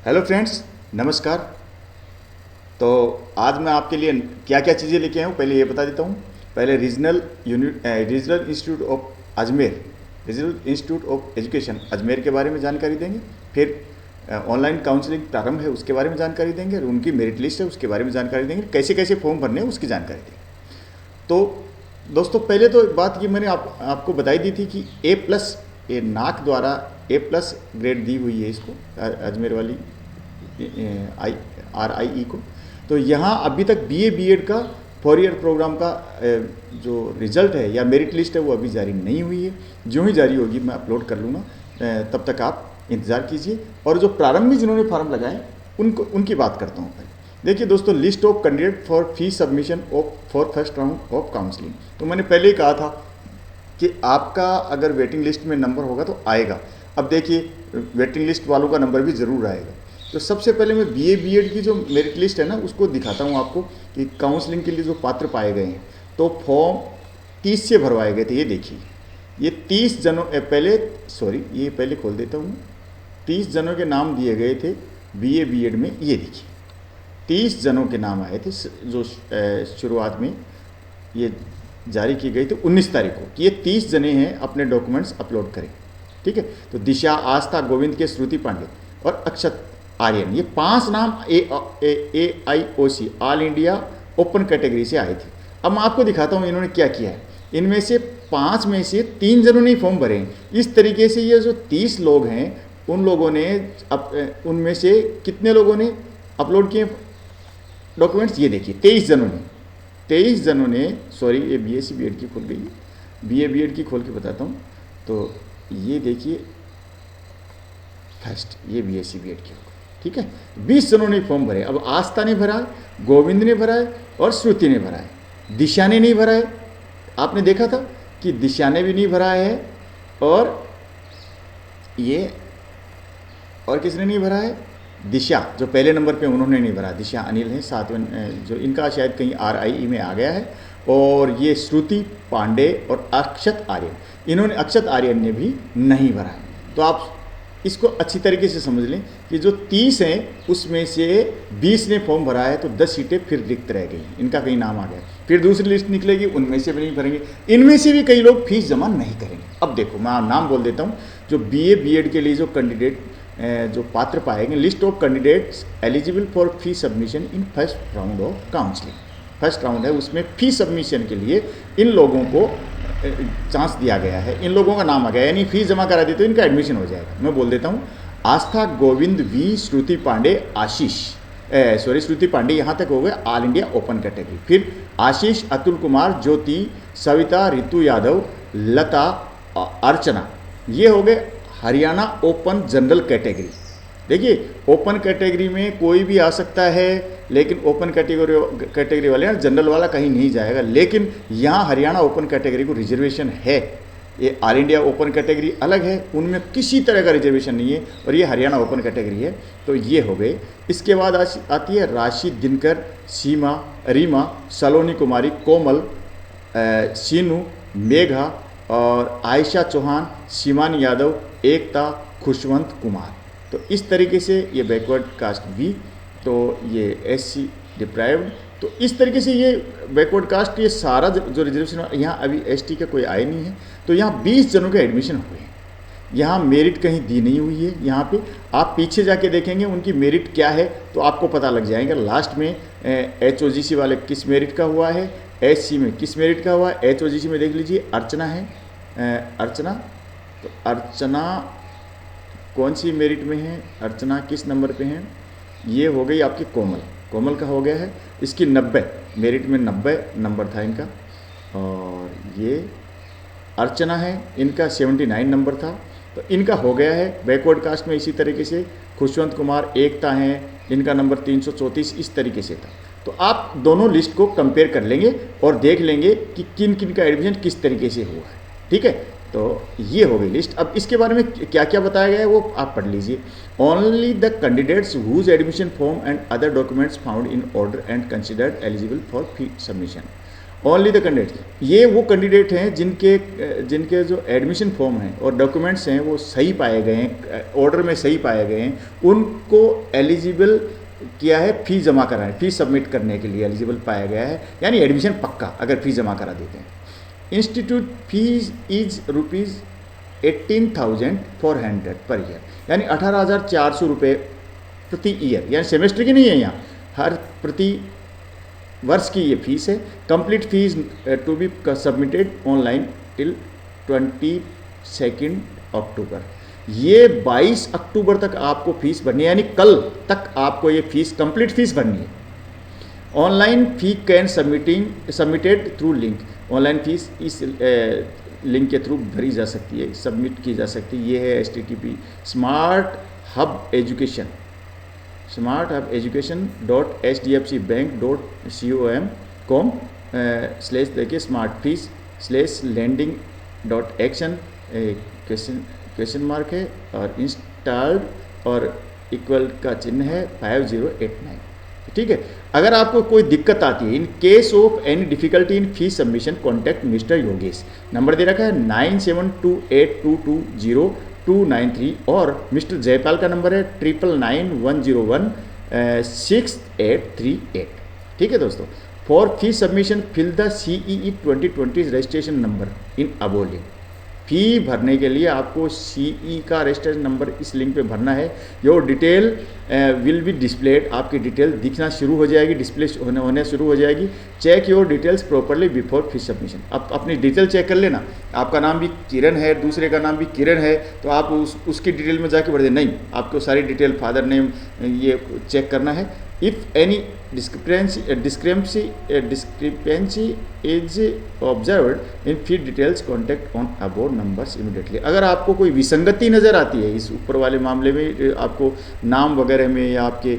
Hello friends, नमस्कार। तो आज मैं आपके लिए क्या क्या चीज़ें लेके आया हूँ पहले ये बता देता हूँ। पहले regional institute of Ajmer, regional institute of education Ajmer के बारे में जानकारी देंगे। फिर ऑनलाइन काउंसलिंग प्रारंभ है उसके बारे में जानकारी देंगे, और उनकी मेरिट लिस्ट है उसके बारे में जानकारी देंगे, कैसे कैसे फॉर्म भरने हैं उसकी जानकारी देंगे। तो दोस्तों, पहले तो बात ये मैंने आपको बताई दी थी कि A+ ये नाक द्वारा A+ ग्रेड दी हुई है इसको, अजमेर वाली RIE को। तो यहाँ अभी तक BA B.Ed का 4 ईयर प्रोग्राम का जो रिजल्ट है या मेरिट लिस्ट है वो अभी जारी नहीं हुई है। जो ही जारी होगी मैं अपलोड कर लूँगा, तब तक आप इंतज़ार कीजिए। और जो प्रारंभिक जिन्होंने फॉर्म लगाए उनकी बात करता हूँ पहले। देखिए दोस्तों, list of candidate for fee submission for first round of counselling. तो मैंने पहले ही कहा था कि आपका अगर वेटिंग लिस्ट में नंबर होगा तो आएगा। अब देखिए, वेटिंग लिस्ट वालों का नंबर भी ज़रूर आएगा। तो सबसे पहले मैं BA B.Ed की जो मेरिट लिस्ट है ना उसको दिखाता हूँ आपको कि काउंसलिंग के लिए जो पात्र पाए गए हैं। तो फॉर्म 30 से भरवाए गए थे। ये देखिए, ये 30 जनों ये पहले खोल देता हूँ। 30 जनों के नाम दिए गए थे BA B.Ed में। ये देखिए, 30 जनों के नाम आए थे जो शुरुआत में ये जारी की गई थी 19 तारीख को कि ये 30 जने हैं, अपने डॉक्यूमेंट्स अपलोड करें। ठीक है। तो दिशा, आस्था, गोविंद के, श्रुति पांडे और अक्षत आर्यन, ये 5 नाम AIOC all India open category से आए थे। अब मैं आपको दिखाता हूँ इन्होंने क्या किया है। इनमें से 5 में से 3 जनों ने फॉर्म भरे हैं। इस तरीके से ये जो 30 लोग हैं उन लोगों ने उनमें से कितने लोगों ने अपलोड किए डॉक्यूमेंट्स, ये देखिए 23 जनों ने सॉरी, ये BSc B.Ed की खुल गई है। BA B.Ed की खोल के बताता हूँ। तो ये देखिए फर्स्ट, ये BSc B.Ed की हो गई। ठीक है। 20 जनों ने फॉर्म भरे। अब आस्था ने भरा है, गोविंद ने भरा है और श्रुति ने भरा है। दिशा ने नहीं भरा है। आपने देखा था कि दिशा ने भी नहीं भरा है, और ये और किसने नहीं भरा है, दिशा जो पहले नंबर पे उन्होंने नहीं भरा। दिशा अनिल है, सातवें जो इनका शायद कहीं RIE में आ गया है। और ये श्रुति पांडे और अक्षत आर्यन, इन्होंने अक्षत आर्यन ने भी नहीं भरा है। तो आप इसको अच्छी तरीके से समझ लें कि जो 30 हैं उसमें से 20 ने फॉर्म भरा है, तो 10 सीटें फिर रिक्त रह गई, इनका कहीं नाम आ गया। फिर दूसरी लिस्ट निकलेगी, उनमें से भी नहीं भरेंगे। इनमें से भी कई लोग फीस जमा नहीं करेंगे। अब देखो, मैं नाम बोल देता हूँ। जो BA B.Ed के लिए जो कैंडिडेट जो पात्र पाएंगे, list of candidates eligible for fee submission in first round of counselling. First round है, उसमें फी सबमिशन के लिए इन लोगों को चांस दिया गया है। इन लोगों का नाम आ गया, यानी फीस जमा करा दी तो इनका एडमिशन हो जाएगा। मैं बोल देता हूँ, आस्था, गोविंद, V, श्रुति पांडे, आशीष, श्रुति पांडे यहाँ तक हो गए ऑल इंडिया ओपन कैटेगरी। फिर आशीष, अतुल कुमार, ज्योति, सविता, रितु यादव, लता, अर्चना, ये हो गए हरियाणा ओपन जनरल कैटेगरी। देखिए, ओपन कैटेगरी में कोई भी आ सकता है, लेकिन ओपन कैटेगरी वाले ना, जनरल वाला कहीं नहीं जाएगा। लेकिन यहाँ हरियाणा ओपन कैटेगरी को रिजर्वेशन है। ये ऑल इंडिया ओपन कैटेगरी अलग है, उनमें किसी तरह का रिजर्वेशन नहीं है, और ये हरियाणा ओपन कैटेगरी है। तो ये हो गए। इसके बाद आती है राशि, दिनकर, सीमा, रीमा, सलोनी कुमारी, कोमल, सीनू, मेघा और आयशा चौहान, शिवानी यादव, एकता, खुशवंत कुमार। तो इस तरीके से ये बैकवर्ड कास्ट भी, तो ये SC डिप्राइव्ड। तो इस तरीके से ये बैकवर्ड कास्ट, ये सारा जो रिजर्वेशन, यहाँ अभी ST का कोई आया नहीं है। तो यहाँ 20 जनों के एडमिशन हुए हैं। यहाँ मेरिट कहीं दी नहीं हुई है। यहाँ पे आप पीछे जाके देखेंगे उनकी मेरिट क्या है, तो आपको पता लग जाएगा। लास्ट में HOGC वाले किस मेरिट का हुआ है, SC में किस मेरिट का हुआ है। HOGC में देख लीजिए, अर्चना है, अर्चना। तो अर्चना कौन सी मेरिट में है, अर्चना किस नंबर पे है, ये हो गई आपकी कोमल का हो गया है। इसकी 90 मेरिट में 90 नंबर था इनका। और ये अर्चना है, इनका 79 नंबर था, तो इनका हो गया है। बैकवर्ड कास्ट में इसी तरीके से खुशवंत कुमार, एकता हैं, इनका नंबर 334 इस तरीके से था। तो आप दोनों लिस्ट को कंपेयर कर लेंगे और देख लेंगे कि किन किन का एडमिशन किस तरीके से हुआ है। ठीक है। तो ये हो गई लिस्ट। अब इसके बारे में क्या क्या बताया गया है वो आप पढ़ लीजिए। Only the candidates whose admission form and other documents found in order and considered eligible for fee submission. Only the candidate, ये वो कैंडिडेट हैं जिनके जो एडमिशन फॉर्म हैं और डॉक्यूमेंट्स हैं वो सही पाए गए हैं, ऑर्डर में सही पाए गए हैं, उनको एलिजिबल किया है फीस जमा कराने, फीस सबमिट करने के लिए एलिजिबल पाया गया है, यानी एडमिशन पक्का अगर फीस जमा करा देते हैं। Institute fees is ₹18,400 per year, यानी 18,400 रुपये प्रति ईयर, यानी सेमेस्टर की नहीं है, यहाँ हर प्रति वर्ष की ये फीस है। Complete fees to be submitted online till 22 October. ये 22 अक्टूबर तक आपको फीस भरनी है, यानी कल तक आपको ये फीस कंप्लीट फीस भरनी है। Online fee can submitted through link, online fees इस लिंक के थ्रू भरी जा सकती है, सबमिट की जा सकती है। ये है http smarthub.hdfcbank.com/smartfees/lending.action क्वेश्चन मार्क है और इंस्टॉल्ड और इक्वल का चिन्ह है 5089। ठीक है, अगर आपको कोई दिक्कत आती है, in case of any difficulty in fees submission contact mister Yogesh, number दे रखा है 9728220293 और मिस्टर जयपाल का नंबर है 9991016838। ठीक है दोस्तों, for fees submission fill the CEE 2020 registration number in above link. Fee भरने के लिए आपको CE का रजिस्ट्रेशन नंबर इस लिंक पे भरना है। Your detail will be displayed, आपकी डिटेल दिखना शुरू हो जाएगी, डिस्प्ले होने शुरू हो जाएगी। Check your details properly before fees submission. अब अपनी डिटेल चेक कर लेना, आपका नाम भी किरण है, दूसरे का नाम भी किरण है, तो आप उसकी डिटेल में जाके भर दें, नहीं आपको सारी डिटेल फादर नेम ये चेक करना है। If any discrepancy is observed in feed details contact on above numbers immediately। अगर आपको कोई विसंगति नज़र आती है इस ऊपर वाले मामले में, आपको नाम वगैरह में या आपके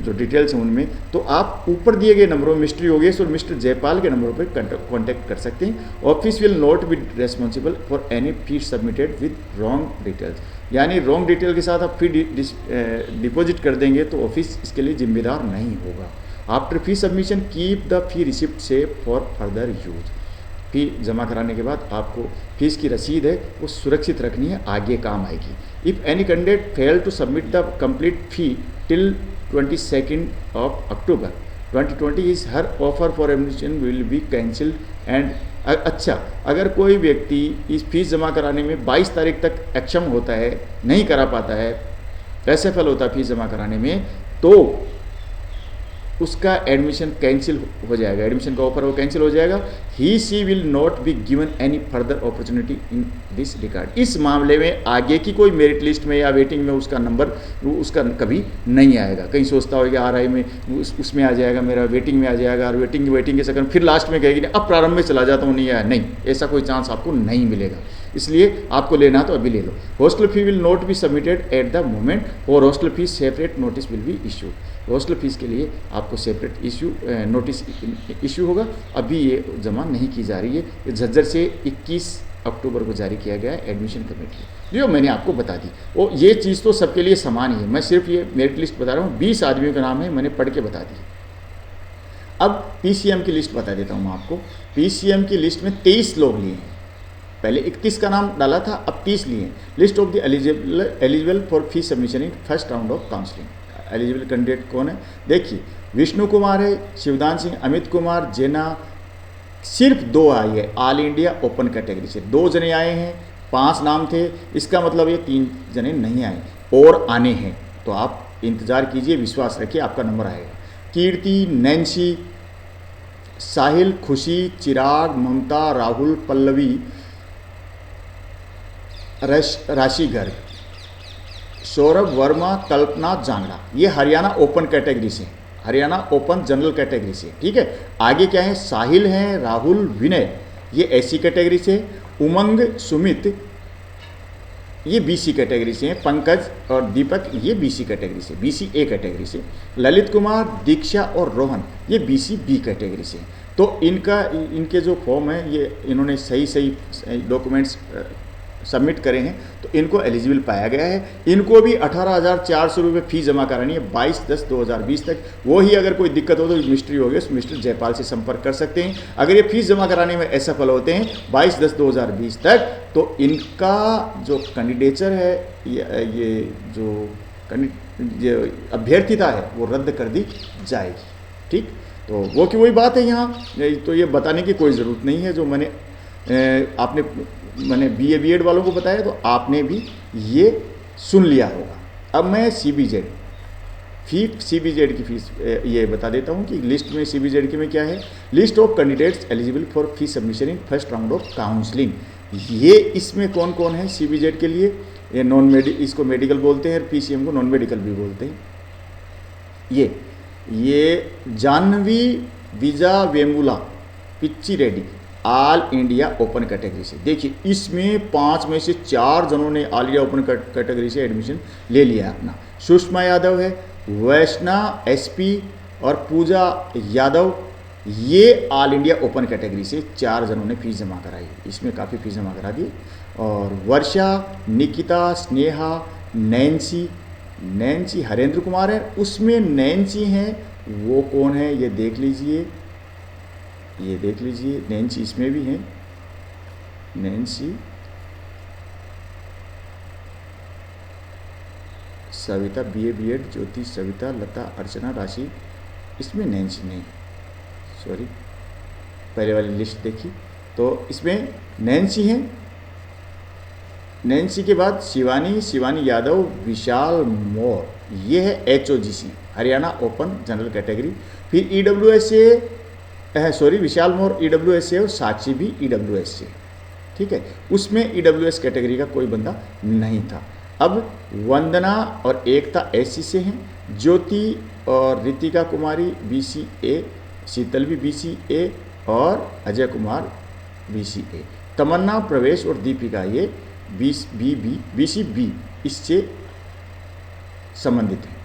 जो डिटेल्स हैं उनमें, तो आप ऊपर दिए गए नंबरों मिस्टर योगेश और मिस्टर जयपाल के नंबरों पर कॉन्टैक्ट कर सकते हैं। Office will not B responsible for any fees submitted with wrong details, यानी रॉन्ग डिटेल के साथ आप फी डिपॉजिट कर देंगे तो ऑफिस इसके लिए जिम्मेदार नहीं होगा। After fee submission keep the fee receipt save for further use. Fee जमा कराने के बाद आपको फीस की रसीद है वो सुरक्षित रखनी है, आगे काम आएगी। If any candidate fail to submit the complete fee till 22 October 2020 is her offer for admission will be cancelled and. अच्छा, अगर कोई व्यक्ति इस फीस जमा कराने में 22 तारीख तक अक्षम होता है, नहीं करा पाता है, असफल होता है फीस जमा कराने में, तो उसका एडमिशन कैंसिल हो जाएगा, एडमिशन का ऑफर वो कैंसिल हो जाएगा। He she will not be given any further opportunity in this regard. इस मामले में आगे की कोई मेरिट लिस्ट में या वेटिंग में उसका नंबर उसका कभी नहीं आएगा। कहीं सोचता होगा RI में उसमें आ जाएगा, मेरा वेटिंग में आ जाएगा, और वेटिंग के सेकंड फिर लास्ट में कहेगी नहीं अब प्रारंभ में चला जाता हूँ, नहीं आया, नहीं, ऐसा कोई चांस आपको नहीं मिलेगा। इसलिए आपको लेना तो अभी ले लो। Hostel fee will not be submitted at the moment और hostel fees separate notice will be issue. Hostel fees के लिए आपको सेपरेट नोटिस इशू होगा, अभी ये जमा नहीं की जा रही है। ये झज्जर से 21 अक्टूबर को जारी किया गया है एडमिशन कमेटी, जो मैंने आपको बता दी। वो ये चीज़ तो सबके लिए समान ही है, मैं सिर्फ ये मेरिट लिस्ट बता रहा हूँ। 20 आदमियों का नाम है, मैंने पढ़ के बता दी। अब PCM की लिस्ट बता देता हूँ आपको। PCM की लिस्ट में 23 लोग लिए हैं, पहले 31 का नाम डाला था, अब 30 लिए। List of the eligible for fees submission in first round of counselling. Eligible candidate कौन है देखिए, विष्णु कुमार है, शिवदान सिंह, अमित कुमार, जेना, सिर्फ 2 आए हैं ऑल इंडिया ओपन कैटेगरी से, 2 जने आए हैं, 5 नाम थे, इसका मतलब ये 3 जने नहीं आए और आने हैं, तो आप इंतज़ार कीजिए, विश्वास रखिए आपका नंबर आएगा। कीर्ति, नैन्सी, साहिल, खुशी, चिराग, ममता, राहुल, पल्लवी, राशि गर्ग, सौरभ वर्मा, कल्पना जांगड़ा, ये हरियाणा ओपन कैटेगरी से, हरियाणा ओपन जनरल कैटेगरी से। ठीक है, आगे क्या है, साहिल हैं, राहुल, विनय, ये SC कैटेगरी से, उमंग, सुमित, ये BC कैटेगरी से हैं, पंकज और दीपक ये BC कैटेगरी से, BC A कैटेगरी से, ललित कुमार, दीक्षा और रोहन ये BC B कैटेगरी से। तो इनके जो फॉर्म है ये इन्होंने सही डॉक्यूमेंट्स सबमिट करे हैं तो इनको एलिजिबल पाया गया है। इनको भी 18,400 रुपये फीस जमा करानी है 22/10/2020 तक। वो ही अगर कोई दिक्कत हो तो मिस्टर योगेश मिस्टर जयपाल से संपर्क कर सकते हैं। अगर ये फीस जमा कराने में असफल होते हैं 22/10/2020 तक तो इनका जो कैंडिडेचर है ये जो अभ्यर्थिता है वो रद्द कर दी जाएगी। ठीक, तो वो की वही बात है यहाँ, तो ये बताने की कोई ज़रूरत नहीं है। जो मैंने BA BEd वालों को बताया तो आपने भी ये सुन लिया होगा। अब मैं CBZ की फीस ये बता देता हूँ कि लिस्ट में CBZ के में क्या है। List of candidates eligible for fees submission in first round of counselling. ये इसमें कौन कौन है CBZ के लिए, ये इसको मेडिकल बोलते हैं, PCM को नॉन मेडिकल भी बोलते हैं। ये Jahnavi Vija Vemula Picchi Reddy all India open category से। देखिए इसमें 5 में से 4 जनों ने ऑल इंडिया ओपन कैटेगरी से एडमिशन ले लिया है अपना। सुषमा यादव है, वैष्णा SP और पूजा यादव, ये ऑल इंडिया ओपन कैटेगरी से 4 जनों ने फीस जमा कराई। इसमें काफ़ी फीस जमा करा दी। और वर्षा, निकिता, स्नेहा, नैन्सी हरेंद्र कुमार है, उसमें नैन्सी हैं, वो कौन है ये देख लीजिए, नैन्सी इसमें भी हैं। नैन्सी, सविता BA BEd, ज्योति, सविता, लता, अर्चना, राशि, इसमें नैन्सी नहीं, सॉरी पहले वाली लिस्ट देखी तो इसमें नैन्सी हैं। नैन्सी के बाद शिवानी यादव, विशाल मोर, ये है HOGC Haryana open general category. फिर विशाल मोर EWS और साक्षी भी EWS से। ठीक है, उसमें EWS कैटेगरी का कोई बंदा नहीं था। अब वंदना और एकता SC से हैं, ज्योति और रितिका कुमारी BCA, शीतल भी BCA और अजय कुमार BCA, तमन्ना, प्रवेश और दीपिका ये BCB इससे संबंधित है।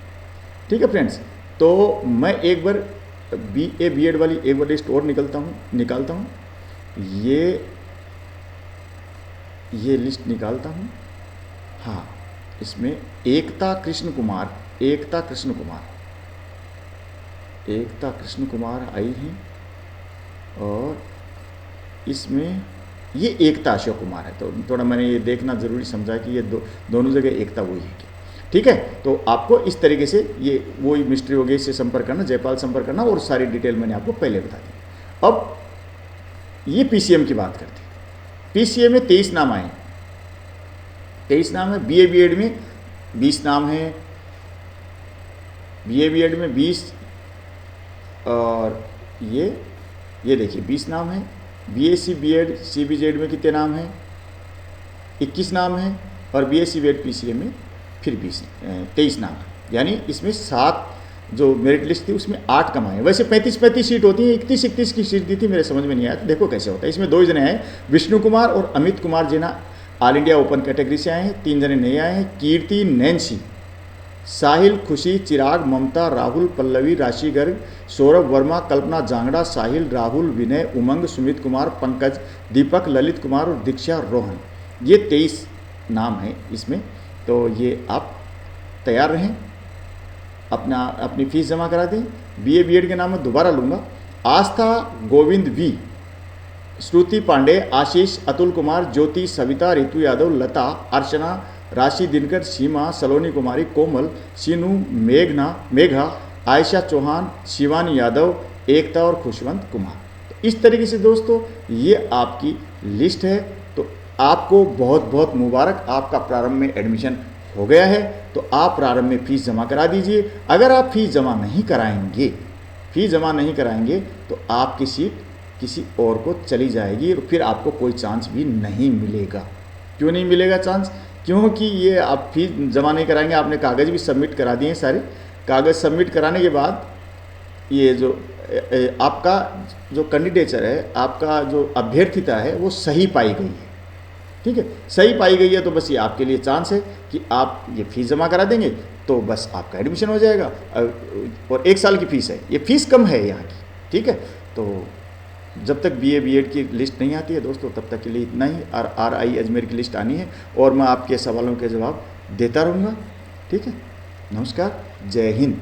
ठीक है फ्रेंड्स, तो मैं एक बार BA BEd वाली एक बार लिस्ट और निकालता हूँ। ये लिस्ट निकालता हूँ। हाँ, इसमें एकता कृष्ण कुमार आई हैं और इसमें ये एकता अशोक कुमार है। तो थोड़ा मैंने ये देखना ज़रूरी समझा कि ये दोनों जगह एकता वही है। ठीक है, तो आपको इस तरीके से ये वही मिस्टर योगेश से संपर्क करना, जयपाल संपर्क करना, और सारी डिटेल मैंने आपको पहले बता दी। अब ये PCM की बात करते हैं। PCM में 23 नाम आए, 23 नाम है। BA BEd में 20 नाम है, BA BEd में 20 और ये देखिए 20 नाम है। BSc BEd CBZ में कितने नाम हैं? 21 नाम हैं। और BSc BEd PCM में फिर 23 नाम है। यानी इसमें 7 जो मेरिट लिस्ट थी उसमें 8 कम आए। वैसे 35 सीट होती है, 31 की सीट दी थी, मेरे समझ में नहीं आया। तो देखो कैसे होता है। इसमें 2 जने हैं, विष्णु कुमार और अमित कुमार जिन्हा ऑल इंडिया ओपन कैटेगरी से आए हैं। 3 जने नहीं आए हैं, कीर्ति, नैन्सी, साहिल, खुशी, चिराग, ममता, राहुल, पल्लवी, राशि गर्ग, सौरभ वर्मा, कल्पना जांगड़ा, साहिल, राहुल, विनय, उमंग, सुमित कुमार, पंकज, दीपक, ललित कुमार और दीक्षा, रोहन, ये 23 नाम हैं इसमें। तो ये आप तैयार रहें, अपनी फीस जमा करा दें। BA BEd के नाम में दोबारा लूँगा। आस्था, गोविंद V, श्रुति पांडे, आशीष, अतुल कुमार, ज्योति, सविता, ऋतु यादव, लता, अर्चना, राशि, दिनकर, सीमा, सलोनी कुमारी, कोमल, सीनू, मेघा, आयशा चौहान, शिवानी यादव, एकता और खुशवंत कुमार। तो इस तरीके से दोस्तों ये आपकी लिस्ट है। तो आपको बहुत बहुत मुबारक, आपका प्रारंभ में एडमिशन हो गया है। तो आप प्रारंभ में फीस जमा करा दीजिए। अगर आप फीस जमा नहीं कराएंगे तो आपकी सीट किसी और को चली जाएगी और फिर आपको कोई चांस भी नहीं मिलेगा। क्यों नहीं मिलेगा चांस? क्योंकि ये आप फीस जमा नहीं कराएंगे, आपने कागज़ भी सबमिट करा दिए हैं सारे। कागज़ सबमिट कराने के बाद ये जो आपका जो कैंडिडेचर है, आपका जो अभ्यर्थिता है वो सही पाई गई है। ठीक है, सही पाई गई है तो बस ये आपके लिए चांस है कि आप ये फीस जमा करा देंगे तो बस आपका एडमिशन हो जाएगा। और 1 साल की फ़ीस है, ये फ़ीस कम है यहाँ की। ठीक है, तो जब तक BA B.Ed की लिस्ट नहीं आती है दोस्तों, तब तक के लिए इतना ही। और RI अजमेर की लिस्ट आनी है और मैं आपके सवालों के जवाब देता रहूँगा। ठीक है, नमस्कार, जय हिंद।